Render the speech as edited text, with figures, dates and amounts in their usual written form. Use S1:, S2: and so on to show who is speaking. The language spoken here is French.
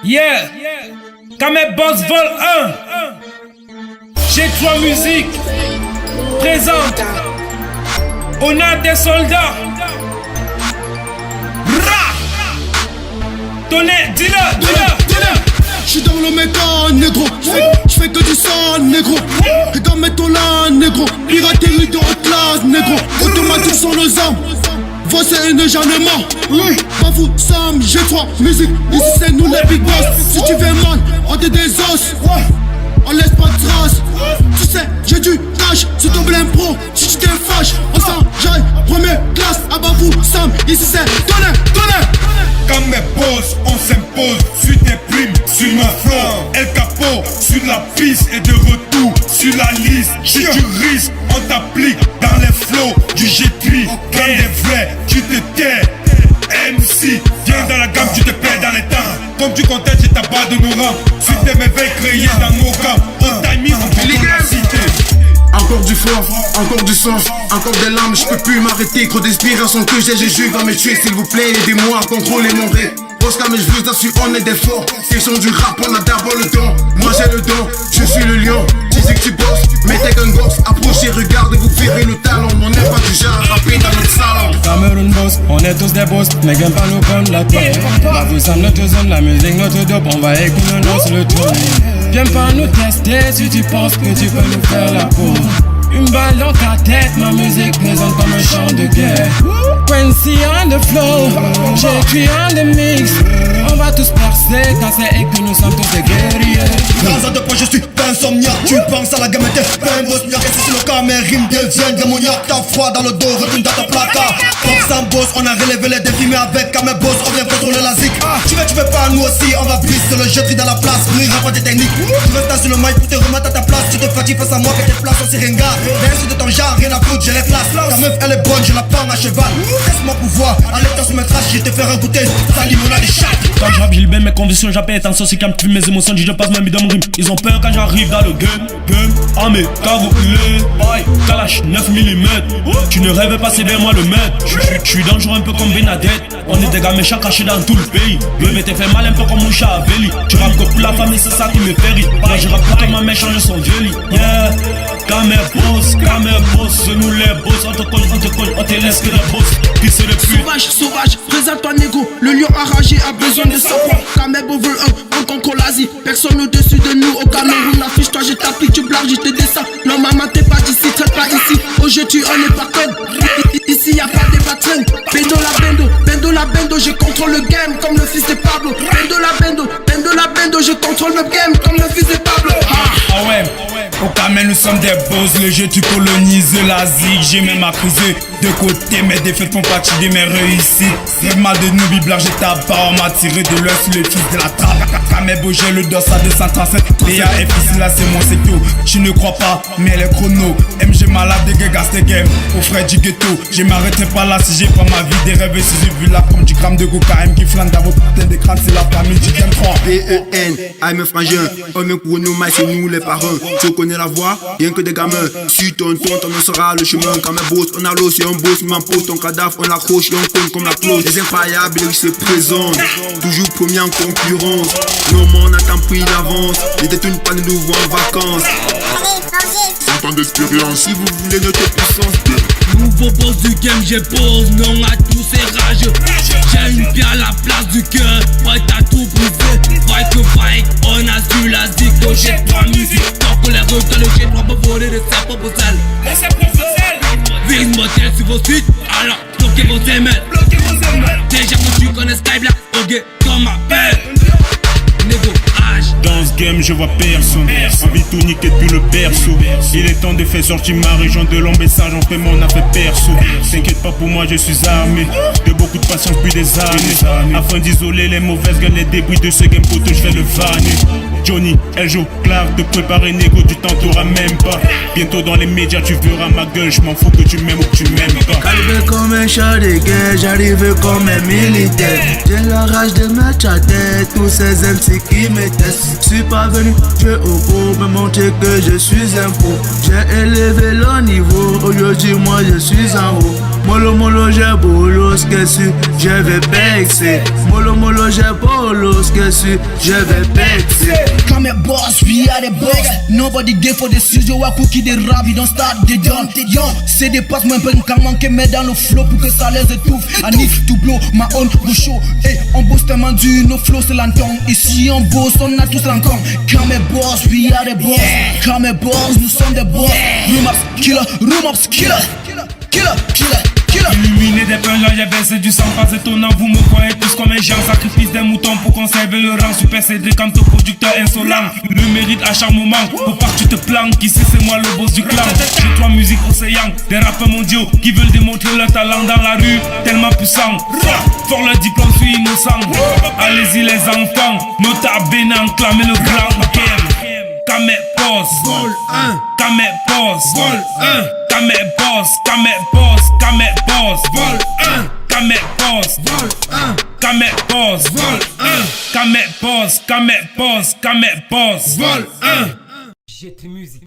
S1: Yeah, Kamel Boss Vol 1. G3 Musique présente. On a des soldats. Ra. Tonnerre, dis-le, dis-le.
S2: J'suis dans le méca, négro. J'fais que du sang, négro. Et dans mes là, négro. Piraterie de haute classe, négro. Automatique sur nos armes. Voici et ne jamais mort. Pas vous, Sam, G3 Musique. Ici c'est nous les big boss. Si tu fais mal, on te des os. On laisse pas de traces. Tu sais, j'ai du cash sur ton blême pro. Si tu t'es fâche, on s'enjaille. Première classe, à bas vous, Sam. Ici c'est tonnerre.
S3: Comme mes boss, on s'impose sur tes primes, sur nos flots. El Capo, sur la piste et de retour sur la liste. Si tu risques, on t'applique dans les flots du G3. Comme des vrais, tu te tais. MC, viens dans la gamme, tu te perds dans les temps. Comme tu comptais, tu t'abats de nos rangs. Sur tes merveilles créées dans nos camps. On t'a mis en cité.
S2: Encore du fort, encore du sang, encore des larmes, je peux plus m'arrêter. Trop d'inspiration que j'ai va me tuer s'il vous plaît, aidez-moi à contrôler mon ré. Oscar mais je vous assure on est des forts. Question du rap on a d'abord le don. Moi j'ai le don, je suis le lion. Tu sais que tu bosses, mais t'es qu'un gosse. Approchez, regardez, vous verrez le talent. On n'est pas du genre à rapper dans notre salon.
S1: Cameroun boss, on est tous des boss. Mais gagne pas nous comme la terre. La vie c'est notre zone, la musique notre dope. On va écouter nos le tour. Viens pas nous tester si tu penses que tu peux nous faire la peau. Une balle dans ta tête, ma musique présente comme un chant de guerre. Quincy on the flow, G3 on the mix. On va tous percer quand c'est et que nous sommes tous des guerriers.
S2: Dans un de points je suis pas insomniaque. Tu penses à la gamme et t'es pas un bosniaque. Et si c'est le cas mes rimes deviennent démoniaques. T'as froid dans le dos, retourne dans ton placard. Pop sans boss, on a relevé les défis. Mais avec Kamel Boss, on vient contrôler la zik. Tu veux pas, nous aussi, on va briser le G3 dans la place. Brillera pas des techniques. Tu restes sur le mic pour te remettre à ta place. Tu te fatigues face à moi que tes places on s'y ringarde. Merci de ton genre, rien à foutre, je les place. Ta meuf elle est bonne, je la prends à cheval. Laisse-moi pouvoir, allez toi sur mes traces, je vais te faire goûter sa limonade et chatte.
S1: Quand je rappe, j'ai bien mes convictions, j'appelle attention, c'est quand tu mes émotions, je passe ma vie dans mon rime. Ils ont peur quand j'arrive dans le game, en mes cagoulés, Kalash 9 mm. Tu ne rêves pas, c'est moi le maître. Je suis dangereux un peu comme Benadette. On est des gars méchants cachés dans tout le pays. Bébé t'es fait mal un peu comme Moucha Aveli. Tu rappes que pour la famille, c'est ça qui me fait rire. Moi je rappe pour que ma mère change son vieux lit. Yeah, Kamel Boss, c'est nous les boss. On te colle, on te laisse que les boss. Qui c'est le plus
S4: Sauvage, présente-toi négo. Le lion enragé a besoin de savoir. Kamel Boss Vol 1, on contrôle l'Asie. Personne au-dessus de nous au Cameroun. Affiche-toi, je t'applique, tu blagues, je te descends. Non maman t'es pas d'ici, traite pas ici. Au jeu tu on est pas code. Ici y'a pas de patron. Bendo la bendo, je contrôle le game comme le fils de Pablo. Bendo la bendo, je contrôle le game comme le fils de Pablo.
S3: Ah ouais, au Kamel nous sommes des boss. Le jeu tu colonises l'Asie. J'ai même accusé de côté. Mes défaites font partie de mes réussites. Rêve-moi de nous biblar, j'ai ta barre. On m'a tiré de l'œil sur le fils de la trappe. Kamel Boss, j'ai le dos à 235. Léa et fils là c'est mon secto. Tu ne crois pas, mais les chronos. MG malade, des gars, c'est game. Au frais du ghetto, je m'arrêterai pas là si j'ai pas ma vie des rêves. Et si j'ai vu là comme du gramme de cocaïne qui flâne dans vos putains d'écran, c'est la famille du M3.
S2: B-E-N, aïe mes frangins, on me pour nous, mais c'est nous les parents. Tu connais la voix, rien que des gamins. Si ton on sera le chemin. Kamel Boss, on a l'eau, c'est un boss, mais pose ton cadavre, on l'accroche et on compte comme la clause. Les incroyables, ils se présentent, toujours premier en concurrence. Non, mais on a tant pris d'avance, les détenus pas de nouveau en vacances. 100 ans d'expérience, si vous voulez notre puissance.
S4: Nouveau boss du game, j'ai pose, non à tous ces rageux. J'ai une pierre à la place du cœur, ouais t'as tout brisé. Fight, on a su la zik au G3 Musique. Tant qu'on les regarde, le G3 peut voler de sa propre salle. Vise mortel sur vos sites, alors bloquez vos emails. Déjà que tu connais Skyblack, ok, comme ma belle. Négo, âge.
S3: Dans ce game je vois personne. Envie de tout niquer depuis le berceau. Il est temps de faire sortir ma région de l'ombre et ça j'en fais mon affaire perso. T'inquiète pas pour moi je suis armé de beaucoup de patience depuis des années. Afin d'isoler les mauvaises graines, les débris de ce game poteau je vais le vanner. Johnny, Eljo, Clark, te préparer négo, tu t'en t'auras même pas. Bientôt dans les médias tu verras ma gueule, je m'en fous que tu m'aimes ou que tu m'aimes pas.
S5: Calibré comme un char de guerre, j'arrive comme un militaire. J'ai la rage de mettre à tête tous ces MC qui me testent. Suis pas venu jouer au beau, me montrer que je suis un pro. J'ai élevé le niveau, aujourd'hui moi je suis en haut. Molo molo j'ai bolos que su, je vais pexer. Molo molo j'ai bolos que su, je vais pexer.
S2: Come here boss, we are the boss. Nobody there for the studio, I cookie the rap, you don't start the done. Yo, c'est des passes, moi un peu quand manquer, mais dans le flow pour que ça les étouffe. I need to blow my own show. Hey, on bosse tellement dur, nos flows c'est l'entend. Ici on bosse, on a tous l'encombre. Come here boss, we are the boss. Come here boss, nous sommes des boss. Rumors killer.
S3: Illuminé des punchs, j'ai baissé du sang, pas étonnant, vous me croyez tous comme un géant. Sacrifice des moutons pour conserver le rang. Super Cédric, quant au producteur insolent. Le mérite à chaque moment, faut pas que tu te planques. Ici c'est moi le boss du clan. J'ai trois musiques océan, des rappeurs mondiaux qui veulent démontrer leur talent dans la rue, tellement puissant. Fort le diplôme, suis innocent. Allez-y les enfants, nota bénin, clamez le grand game. Kamé boss, vol 1. Kamé boss, vol 1. Kamé boss, vol 1. Kamé boss, vol 1. Kamé boss, vol 1. Kamé boss, vol 1.
S4: Jette musique.